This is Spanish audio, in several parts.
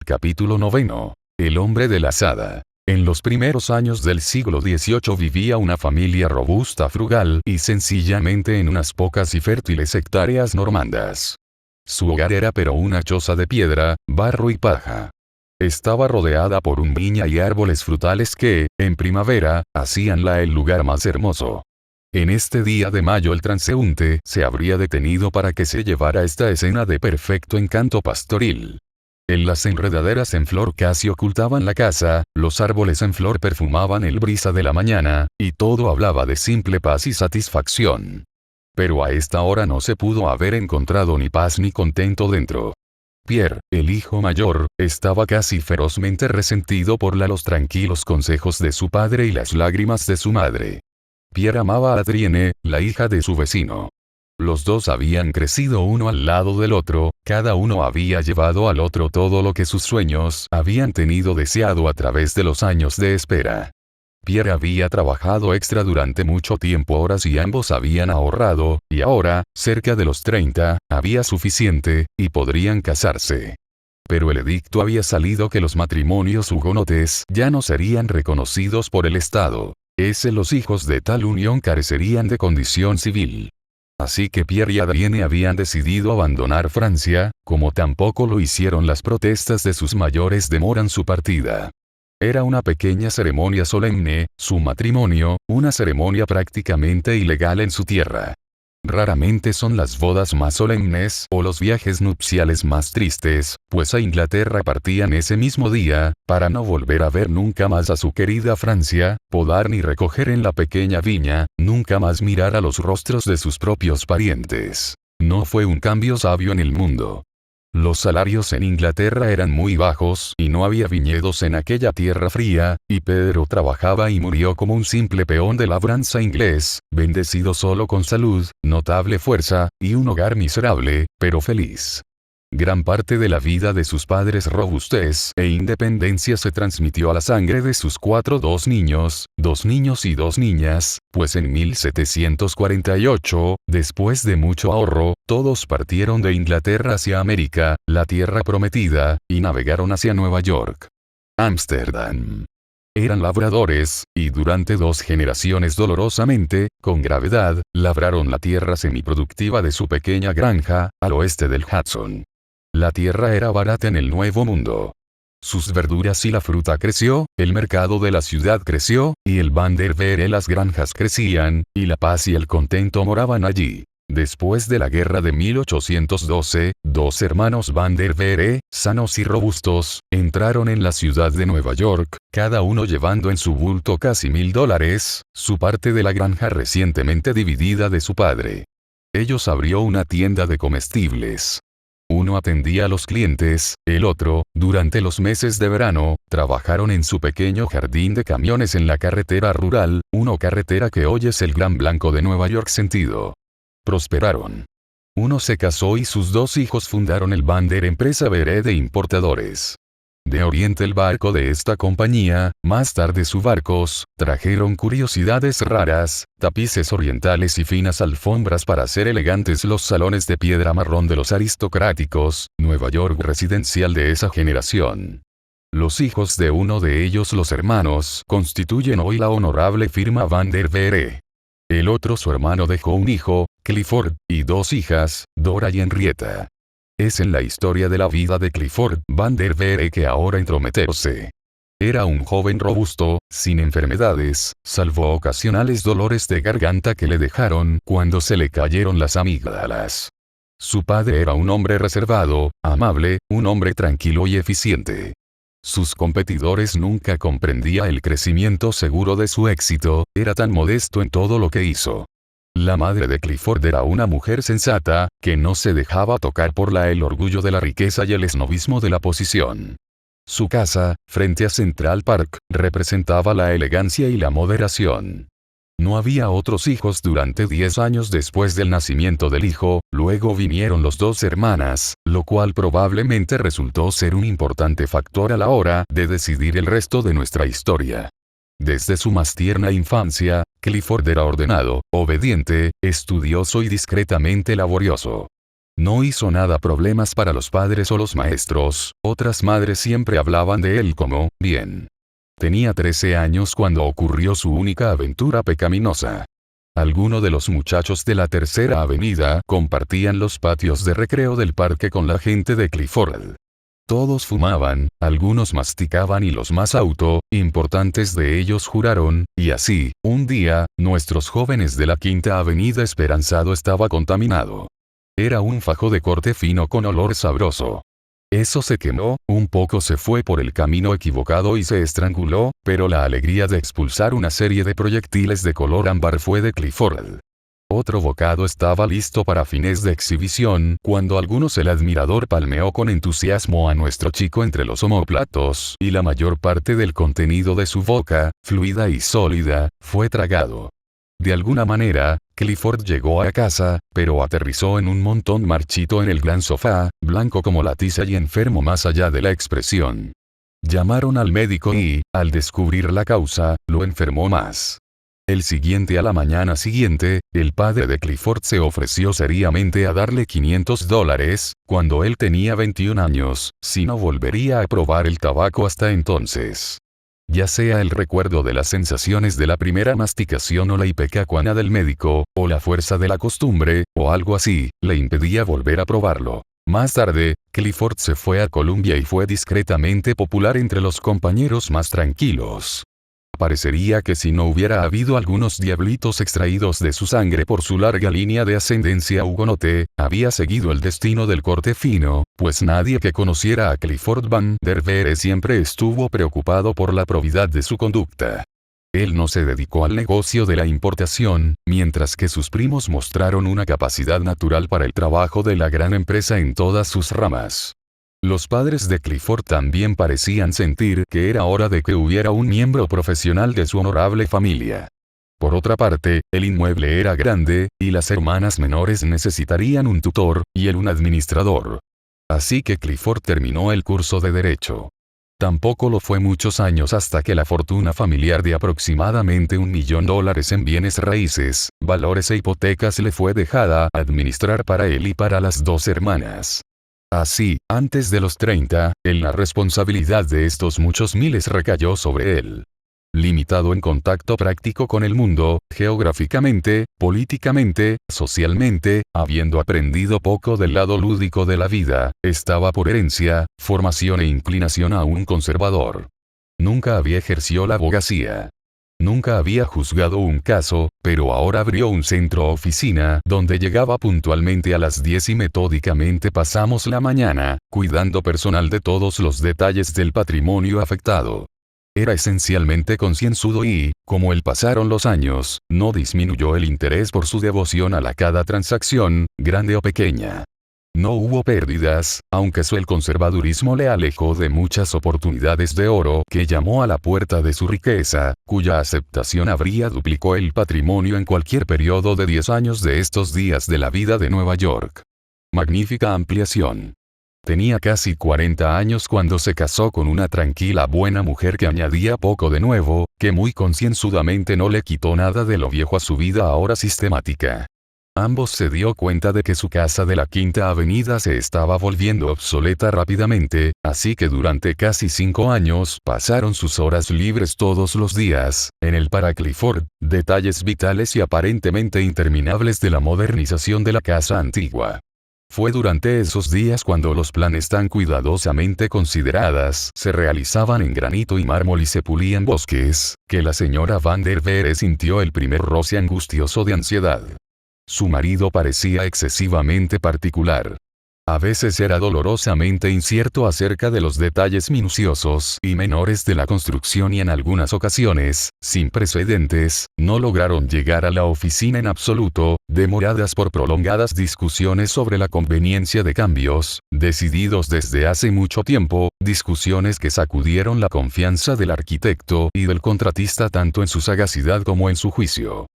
Capítulo 9. El hombre de la azada. En los primeros años del siglo XVIII vivía una familia robusta, frugal y sencillamente en unas pocas y fértiles hectáreas normandas. Su hogar era pero una choza de piedra, barro y paja. Estaba rodeada por un viña y árboles frutales que, en primavera, hacíanla el lugar más hermoso. En este día de mayo el transeúnte se habría detenido para que se llevara esta escena de perfecto encanto pastoril. En las enredaderas en flor casi ocultaban la casa, los árboles en flor perfumaban el brisa de la mañana, y todo hablaba de simple paz y satisfacción. Pero a esta hora no se pudo haber encontrado ni paz ni contento dentro. Pierre, el hijo mayor, estaba casi ferozmente resentido por los tranquilos consejos de su padre y las lágrimas de su madre. Pierre amaba a Adrienne, la hija de su vecino. Los dos habían crecido uno al lado del otro, cada uno había llevado al otro todo lo que sus sueños habían tenido deseado a través de los años de espera. Pierre había trabajado extra durante mucho tiempo horas y ambos habían ahorrado, y ahora, cerca de los 30, había suficiente, y podrían casarse. Pero el edicto había salido que los matrimonios hugonotes ya no serían reconocidos por el Estado. Los hijos de tal unión carecerían de condición civil. Así que Pierre y Adrienne habían decidido abandonar Francia, como tampoco lo hicieron las protestas de sus mayores demoran su partida. Era una pequeña ceremonia solemne, su matrimonio, una ceremonia prácticamente ilegal en su tierra. Raramente son las bodas más solemnes o los viajes nupciales más tristes, pues a Inglaterra partían ese mismo día, para no volver a ver nunca más a su querida Francia, podar ni recoger en la pequeña viña, nunca más mirar a los rostros de sus propios parientes. No fue un cambio sabio en el mundo. Los salarios en Inglaterra eran muy bajos y no había viñedos en aquella tierra fría, y Pedro trabajaba y murió como un simple peón de labranza inglés, bendecido solo con salud, notable fuerza, y un hogar miserable, pero feliz. Gran parte de la vida de sus padres robustez e independencia se transmitió a la sangre de sus dos niños y dos niñas, pues en 1748, después de mucho ahorro, todos partieron de Inglaterra hacia América, la tierra prometida, y navegaron hacia Nueva York. Ámsterdam. Eran labradores, y durante 2 generaciones dolorosamente, con gravedad, labraron la tierra semiproductiva de su pequeña granja, al oeste del Hudson. La tierra era barata en el Nuevo Mundo. Sus verduras y la fruta creció, el mercado de la ciudad creció, y el Van der Veere las granjas crecían, y la paz y el contento moraban allí. Después de la guerra de 1812, 2 hermanos Van der Veere, sanos y robustos, entraron en la ciudad de Nueva York, cada uno llevando en su bulto casi $1000, su parte de la granja recientemente dividida de su padre. Ellos abrió una tienda de comestibles. Uno atendía a los clientes, el otro, durante los meses de verano, trabajaron en su pequeño jardín de camiones en la carretera rural, una carretera que hoy es el Gran Blanco de Nueva York sentido. Prosperaron. Uno se casó y sus 2 hijos fundaron el Van der Empresa Veere de importadores. De Oriente el barco de esta compañía, más tarde sus barcos, trajeron curiosidades raras, tapices orientales y finas alfombras para hacer elegantes los salones de piedra marrón de los aristocráticos, Nueva York residencial de esa generación. Los hijos de uno de ellos, los hermanos, constituyen hoy la honorable firma Van der Veere. El otro, su hermano, dejó un hijo, Clifford, y 2 hijas, Dora y Henrietta. Es en la historia de la vida de Clifford Van der Veere que ahora entrometerse. Era un joven robusto, sin enfermedades, salvo ocasionales dolores de garganta que le dejaron cuando se le cayeron las amígdalas. Su padre era un hombre reservado, amable, un hombre tranquilo y eficiente. Sus competidores nunca comprendía el crecimiento seguro de su éxito, era tan modesto en todo lo que hizo. La madre de Clifford era una mujer sensata, que no se dejaba tocar por el orgullo de la riqueza y el esnobismo de la posición. Su casa, frente a Central Park, representaba la elegancia y la moderación. No había otros hijos durante 10 años después del nacimiento del hijo, luego vinieron los 2 hermanas, lo cual probablemente resultó ser un importante factor a la hora de decidir el resto de nuestra historia. Desde su más tierna infancia, Clifford era ordenado, obediente, estudioso y discretamente laborioso. No hizo nada problemas para los padres o los maestros, otras madres siempre hablaban de él como, bien. Tenía 13 años cuando ocurrió su única aventura pecaminosa. Algunos de los muchachos de la Tercera Avenida compartían los patios de recreo del parque con la gente de Clifford. Todos fumaban, algunos masticaban y los más importantes de ellos juraron, y así, un día, nuestros jóvenes de la Quinta Avenida Esperanzado estaba contaminado. Era un fajo de corte fino con olor sabroso. Eso se quemó, un poco se fue por el camino equivocado y se estranguló, pero la alegría de expulsar una serie de proyectiles de color ámbar fue de Clifford. Otro bocado estaba listo para fines de exhibición cuando algunos el admirador palmeó con entusiasmo a nuestro chico entre los omóplatos y la mayor parte del contenido de su boca, fluida y sólida, fue tragado. De alguna manera, Clifford llegó a casa, pero aterrizó en un montón marchito en el gran sofá, blanco como la tiza y enfermo más allá de la expresión. Llamaron al médico y, al descubrir la causa, lo enfermó más. A la mañana siguiente, el padre de Clifford se ofreció seriamente a darle $500, cuando él tenía 21 años, si no volvería a probar el tabaco hasta entonces. Ya sea el recuerdo de las sensaciones de la primera masticación o la ipecacuana del médico, o la fuerza de la costumbre, o algo así, le impedía volver a probarlo. Más tarde, Clifford se fue a Columbia y fue discretamente popular entre los compañeros más tranquilos. Parecería que si no hubiera habido algunos diablitos extraídos de su sangre por su larga línea de ascendencia hugonote, había seguido el destino del corte fino, pues nadie que conociera a Clifford Van der Veer siempre estuvo preocupado por la probidad de su conducta. Él no se dedicó al negocio de la importación, mientras que sus primos mostraron una capacidad natural para el trabajo de la gran empresa en todas sus ramas. Los padres de Clifford también parecían sentir que era hora de que hubiera un miembro profesional de su honorable familia. Por otra parte, el inmueble era grande, y las hermanas menores necesitarían un tutor, y él un administrador. Así que Clifford terminó el curso de Derecho. Tampoco lo fue muchos años hasta que la fortuna familiar de aproximadamente $1 millón en bienes raíces, valores e hipotecas le fue dejada a administrar para él y para las dos hermanas. Así, antes de los 30, la responsabilidad de estos muchos miles recayó sobre él. Limitado en contacto práctico con el mundo, geográficamente, políticamente, socialmente, habiendo aprendido poco del lado lúdico de la vida, estaba por herencia, formación e inclinación a un conservador. Nunca había ejercido la abogacía. Nunca había juzgado un caso, pero ahora abrió un centro oficina donde llegaba puntualmente a las 10 y metódicamente pasamos la mañana, cuidando personal de todos los detalles del patrimonio afectado. Era esencialmente concienzudo y, como él pasaron los años, no disminuyó el interés por su devoción a cada transacción, grande o pequeña. No hubo pérdidas, aunque el conservadurismo le alejó de muchas oportunidades de oro que llamó a la puerta de su riqueza, cuya aceptación habría duplicó el patrimonio en cualquier periodo de 10 años de estos días de la vida de Nueva York. Magnífica ampliación. Tenía casi 40 años cuando se casó con una tranquila buena mujer que añadía poco de nuevo, que muy concienzudamente no le quitó nada de lo viejo a su vida ahora sistemática. Ambos se dio cuenta de que su casa de la Quinta Avenida se estaba volviendo obsoleta rápidamente, así que durante casi 5 años pasaron sus horas libres todos los días, en el para Clifford, detalles vitales y aparentemente interminables de la modernización de la casa antigua. Fue durante esos días cuando los planes tan cuidadosamente consideradas se realizaban en granito y mármol y se pulían bosques, que la señora Van der Veer sintió el primer roce angustioso de ansiedad. Su marido parecía excesivamente particular. A veces era dolorosamente incierto acerca de los detalles minuciosos y menores de la construcción y en algunas ocasiones, sin precedentes, no lograron llegar a la oficina en absoluto, demoradas por prolongadas discusiones sobre la conveniencia de cambios, decididos desde hace mucho tiempo, discusiones que sacudieron la confianza del arquitecto y del contratista tanto en su sagacidad como en su juicio.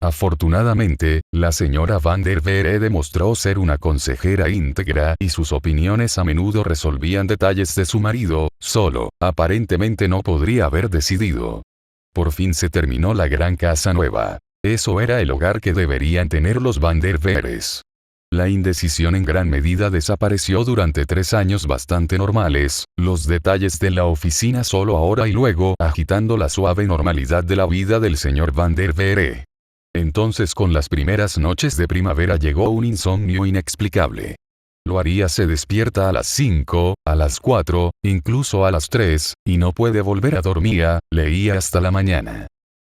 Afortunadamente, la señora Van der Veer demostró ser una consejera íntegra y sus opiniones a menudo resolvían detalles de su marido, solo, aparentemente no podría haber decidido. Por fin se terminó la gran casa nueva. Eso era el hogar que deberían tener los Van der Veers. La indecisión en gran medida desapareció durante 3 años bastante normales, los detalles de la oficina solo ahora y luego agitando la suave normalidad de la vida del señor Van der Veere. Entonces con las primeras noches de primavera llegó un insomnio inexplicable. Lo haría se despierta a las 5, a las 4, incluso a las 3, y no puede volver a dormir, leía hasta la mañana.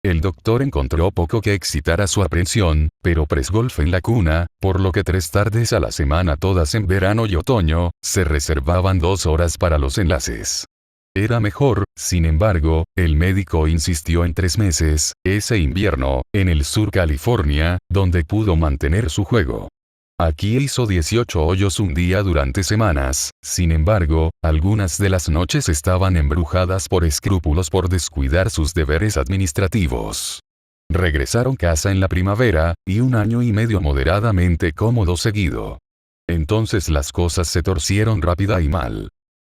El doctor encontró poco que excitara su aprensión, pero Presgolf en la cuna, por lo que 3 tardes a la semana todas en verano y otoño, se reservaban 2 horas para los enlaces. Era mejor, sin embargo, el médico insistió en 3 meses, ese invierno, en el sur California, donde pudo mantener su juego. Aquí hizo 18 hoyos un día durante semanas, sin embargo, algunas de las noches estaban embrujadas por escrúpulos por descuidar sus deberes administrativos. Regresaron casa en la primavera, y 1 año y medio moderadamente cómodo seguido. Entonces las cosas se torcieron rápida y mal.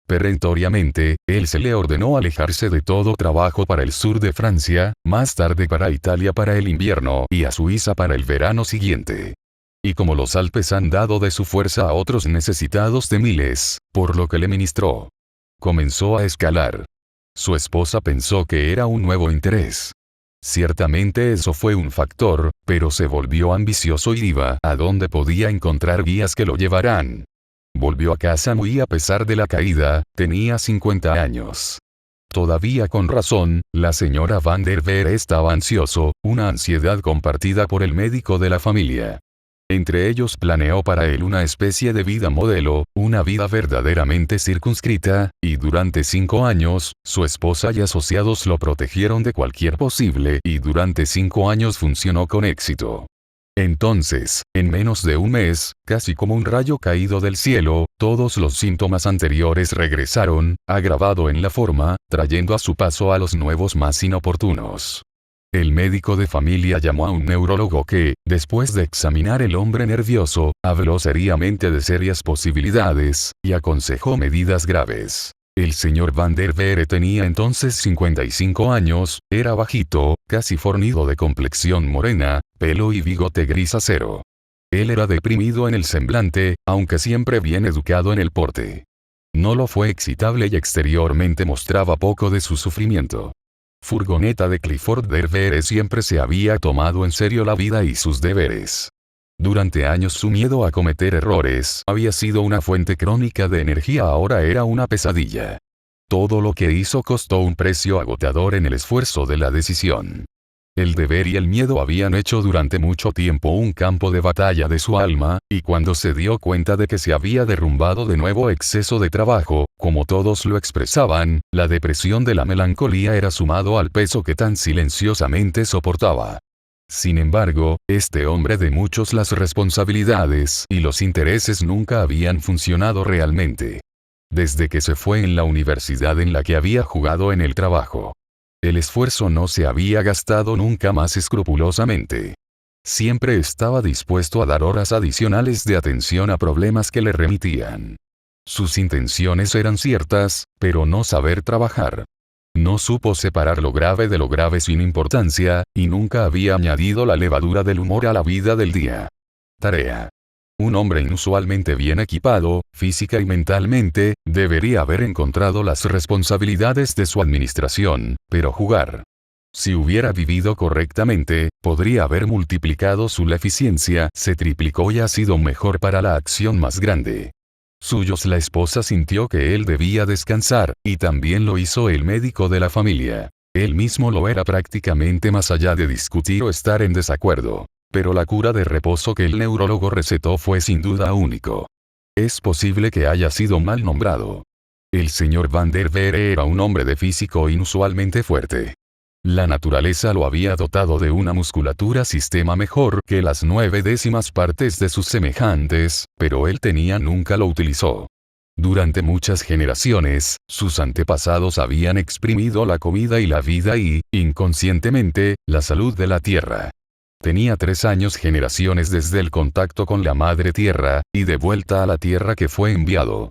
Perentoriamente, él se le ordenó alejarse de todo trabajo para el sur de Francia, más tarde para Italia para el invierno y a Suiza para el verano siguiente. Y como los Alpes han dado de su fuerza a otros necesitados de miles, por lo que le ministró. Comenzó a escalar. Su esposa pensó que era un nuevo interés. Ciertamente eso fue un factor, pero se volvió ambicioso y iba a donde podía encontrar guías que lo llevaran. Volvió a casa muy a pesar de la caída, tenía 50 años. Todavía con razón, la señora Van der Veere estaba ansioso, una ansiedad compartida por el médico de la familia. Entre ellos planeó para él una especie de vida modelo, una vida verdaderamente circunscrita, y durante 5 años, su esposa y asociados lo protegieron de cualquier posible y durante 5 años funcionó con éxito. Entonces, en menos de un mes, casi como un rayo caído del cielo, todos los síntomas anteriores regresaron, agravado en la forma, trayendo a su paso a los nuevos más inoportunos. El médico de familia llamó a un neurólogo que, después de examinar el hombre nervioso, habló seriamente de serias posibilidades, y aconsejó medidas graves. El señor Van der Veere tenía entonces 55 años, era bajito, casi fornido de complexión morena, pelo y bigote gris acero. Él era deprimido en el semblante, aunque siempre bien educado en el porte. No lo fue excitable y exteriormente mostraba poco de su sufrimiento. Furgoneta de Clifford der Veere siempre se había tomado en serio la vida y sus deberes. Durante años su miedo a cometer errores había sido una fuente crónica de energía, ahora era una pesadilla. Todo lo que hizo costó un precio agotador en el esfuerzo de la decisión. El deber y el miedo habían hecho durante mucho tiempo un campo de batalla de su alma, y cuando se dio cuenta de que se había derrumbado de nuevo exceso de trabajo, como todos lo expresaban, la depresión de la melancolía era sumado al peso que tan silenciosamente soportaba. Sin embargo, este hombre de muchos las responsabilidades y los intereses nunca habían funcionado realmente. Desde que se fue en la universidad en la que había jugado en el trabajo. El esfuerzo no se había gastado nunca más escrupulosamente. Siempre estaba dispuesto a dar horas adicionales de atención a problemas que le remitían. Sus intenciones eran ciertas, pero no saber trabajar. No supo separar lo grave de lo grave sin importancia, y nunca había añadido la levadura del humor a la vida del día. Tarea. Un hombre inusualmente bien equipado, física y mentalmente, debería haber encontrado las responsabilidades de su administración, pero jugar. Si hubiera vivido correctamente, podría haber multiplicado su eficiencia, se triplicó y ha sido mejor para la acción más grande. Suyos la esposa sintió que él debía descansar, y también lo hizo el médico de la familia. Él mismo lo era prácticamente más allá de discutir o estar en desacuerdo. Pero la cura de reposo que el neurólogo recetó fue sin duda único. Es posible que haya sido mal nombrado. El señor Van der Veere era un hombre de físico inusualmente fuerte. La naturaleza lo había dotado de una musculatura sistema mejor que las 9/10 partes de sus semejantes, pero él nunca lo utilizó. Durante muchas generaciones, sus antepasados habían exprimido la comida y la vida y, inconscientemente, la salud de la tierra. Tenía 3 años generaciones desde el contacto con la madre tierra, y de vuelta a la tierra que fue enviado.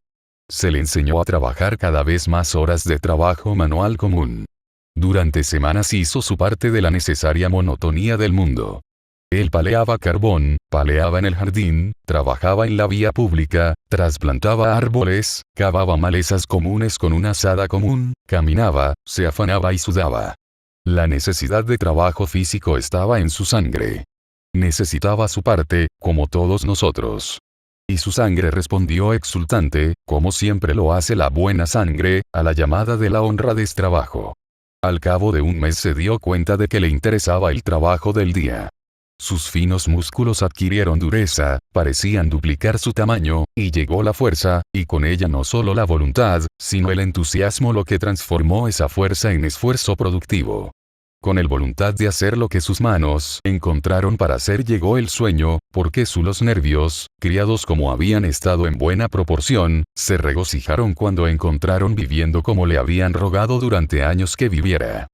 Se le enseñó a trabajar cada vez más horas de trabajo manual común. Durante semanas hizo su parte de la necesaria monotonía del mundo. Él paleaba carbón, paleaba en el jardín, trabajaba en la vía pública, trasplantaba árboles, cavaba malezas comunes con una azada común, caminaba, se afanaba y sudaba. La necesidad de trabajo físico estaba en su sangre. Necesitaba su parte, como todos nosotros. Y su sangre respondió exultante, como siempre lo hace la buena sangre, a la llamada de la honradez trabajo. Al cabo de un mes se dio cuenta de que le interesaba el trabajo del día. Sus finos músculos adquirieron dureza, parecían duplicar su tamaño, y llegó la fuerza, y con ella no solo la voluntad, sino el entusiasmo lo que transformó esa fuerza en esfuerzo productivo. Con el voluntad de hacer lo que sus manos encontraron para hacer llegó el sueño, porque los nervios, criados como habían estado en buena proporción, se regocijaron cuando encontraron viviendo como le habían rogado durante años que viviera.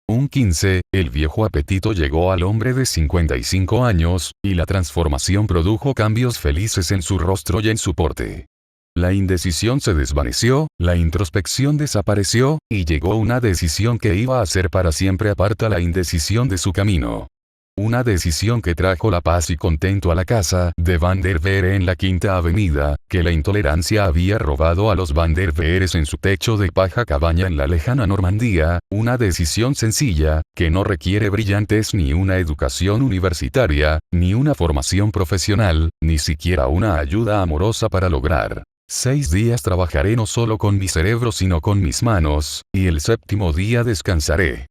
Un 15, el viejo apetito llegó al hombre de 55 años, y la transformación produjo cambios felices en su rostro y en su porte. La indecisión se desvaneció, la introspección desapareció, y llegó una decisión que iba a ser para siempre aparta la indecisión de su camino. Una decisión que trajo la paz y contento a la casa de Van der Veer en la Quinta Avenida, que la intolerancia había robado a los Van der Veeres en su techo de paja cabaña en la lejana Normandía, una decisión sencilla, que no requiere brillantes ni una educación universitaria, ni una formación profesional, ni siquiera una ayuda amorosa para lograr. 6 días trabajaré no solo con mi cerebro sino con mis manos, y el séptimo día descansaré.